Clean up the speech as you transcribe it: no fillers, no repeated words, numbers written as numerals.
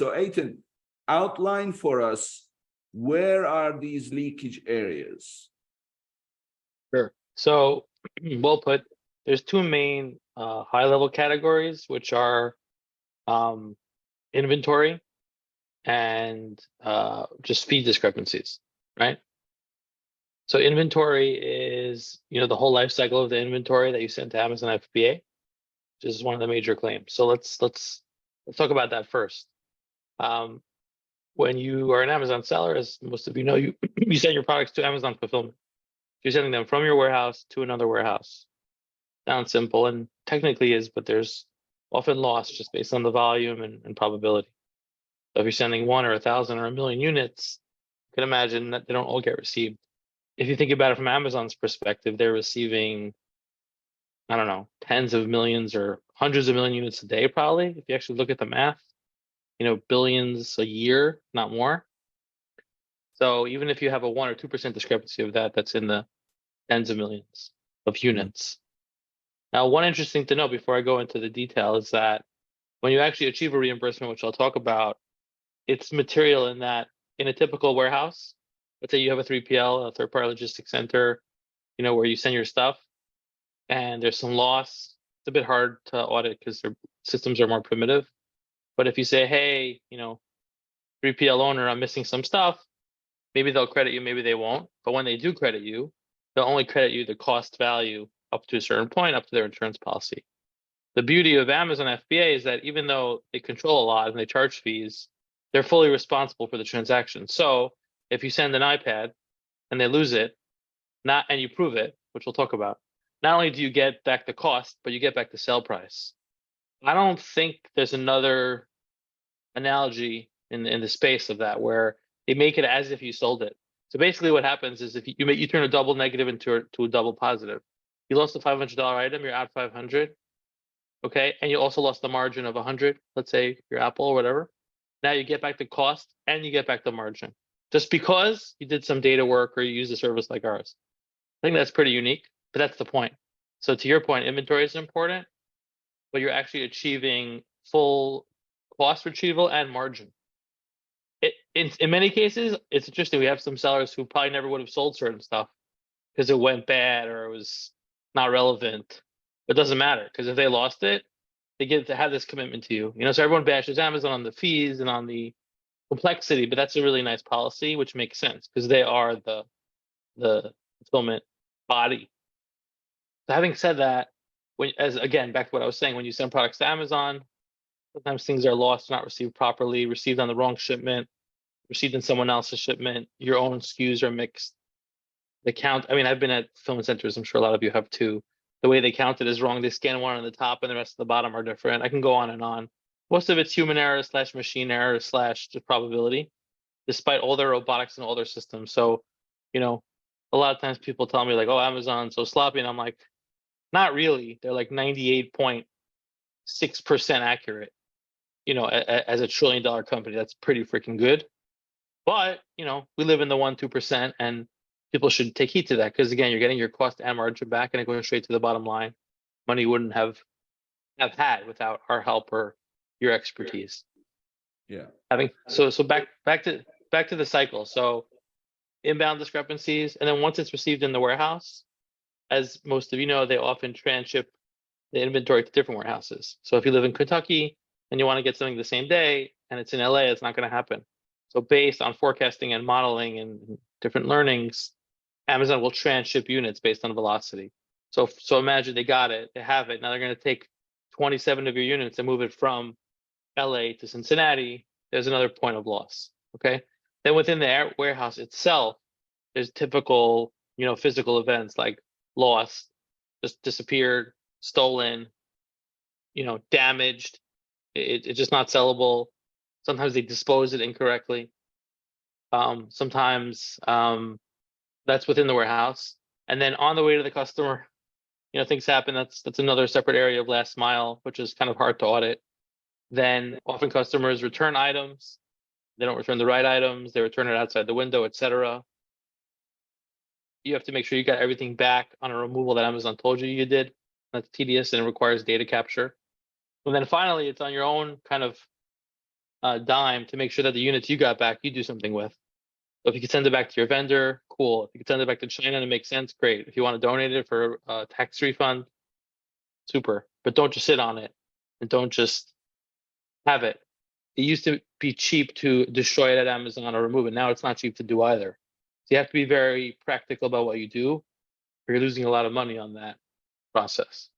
So Aiton, outline for us, where are these leakage areas? Sure. So, well put. There's two main high-level categories, which are inventory and just feed discrepancies, right? So inventory is, the whole life cycle of the inventory that you send to Amazon FBA, which is one of the major claims. So let's talk about that first. When you are an Amazon seller, as most of you know, you you send your products to Amazon fulfillment. You're sending them from your warehouse to another warehouse. Sounds simple and technically is, but there's often loss just based on the volume and probability. So if you're sending 1 or 1,000 or 1,000,000 units, you can imagine that they don't all get received. If you think about it from Amazon's perspective, they're receiving, I don't know, tens of millions or hundreds of million units a day, probably. If you actually look at the math, billions a year, not more. So even if you have a 1 or 2% discrepancy of that, that's in the tens of millions of units. Now, one interesting to know before I go into the detail is that when you actually achieve a reimbursement, which I'll talk about, it's material in that in a typical warehouse, let's say you have a 3PL, a third-party logistics center, where you send your stuff and there's some loss. It's a bit hard to audit because their systems are more primitive. But if you say, hey, 3PL owner, I'm missing some stuff, maybe they'll credit you, maybe they won't. But when they do credit you, they'll only credit you the cost value up to a certain point, up to their insurance policy. The beauty of Amazon FBA is that even though they control a lot and they charge fees, they're fully responsible for the transaction. So if you send an iPad and they lose it, and you prove it, which we'll talk about, not only do you get back the cost, but you get back the sale price. I don't think there's another analogy in the space of that where they make it as if you sold it. So basically what happens is if you turn a double negative into a double positive. You lost a $500 item, you're out 500, okay? And you also lost the margin of 100, let's say your Apple or whatever. Now you get back the cost and you get back the margin just because you did some data work or you used a service like ours. I think that's pretty unique, but that's the point. So to your point, inventory is important, but you're actually achieving full cost retrieval and margin. In many cases, it's interesting. We have some sellers who probably never would have sold certain stuff because it went bad or it was not relevant. It doesn't matter because if they lost it, they get to have this commitment to you. So everyone bashes Amazon on the fees and on the complexity, but that's a really nice policy, which makes sense because they are the fulfillment body. So having said that, again, back to what I was saying, when you send products to Amazon, sometimes things are lost, not received properly, received on the wrong shipment, received in someone else's shipment, your own SKUs are mixed. The count, I've been at fulfillment centers, I'm sure a lot of you have too. The way they count it is wrong. They scan one on the top and the rest of the bottom are different. I can go on and on. Most of it's human error / machine error / just probability, despite all their robotics and all their systems. So, a lot of times people tell me like, oh, Amazon's so sloppy. And I'm like, not really. They're like 98.6% accurate. As a $1 trillion company, that's pretty freaking good. But, we live in the 1-2%, and people should take heed to that because, again, you're getting your cost and margin back and it goes straight to the bottom line. Money you wouldn't have had without our help or your expertise. Yeah. So back to the cycle. So inbound discrepancies, and then once it's received in the warehouse, as most of you know, they often transship the inventory to different warehouses. So if you live in Kentucky and you want to get something the same day and it's in LA, it's not going to happen. So based on forecasting and modeling and different learnings, Amazon will transship units based on velocity. So imagine they got it, they have it. Now they're going to take 27 of your units and move it from LA to Cincinnati. There's another point of loss. Okay. Then within the warehouse itself, there's typical, physical events like lost, just disappeared, stolen, damaged. It's just not sellable. Sometimes they dispose it incorrectly. Sometimes that's within the warehouse. And then on the way to the customer, things happen. That's another separate area of last mile, which is kind of hard to audit. Then often customers return items. They don't return the right items. They return it outside the window, etc. You have to make sure you got everything back on a removal that Amazon told you did. That's tedious and it requires data capture. And then finally, it's on your own kind of dime to make sure that the units you got back, you do something with. So if you could send it back to your vendor, cool. If you could send it back to China and it makes sense, great. If you want to donate it for a tax refund, super. But don't just sit on it and don't just have it. It used to be cheap to destroy it at Amazon or remove it. Now it's not cheap to do either. So you have to be very practical about what you do, or you're losing a lot of money on that process.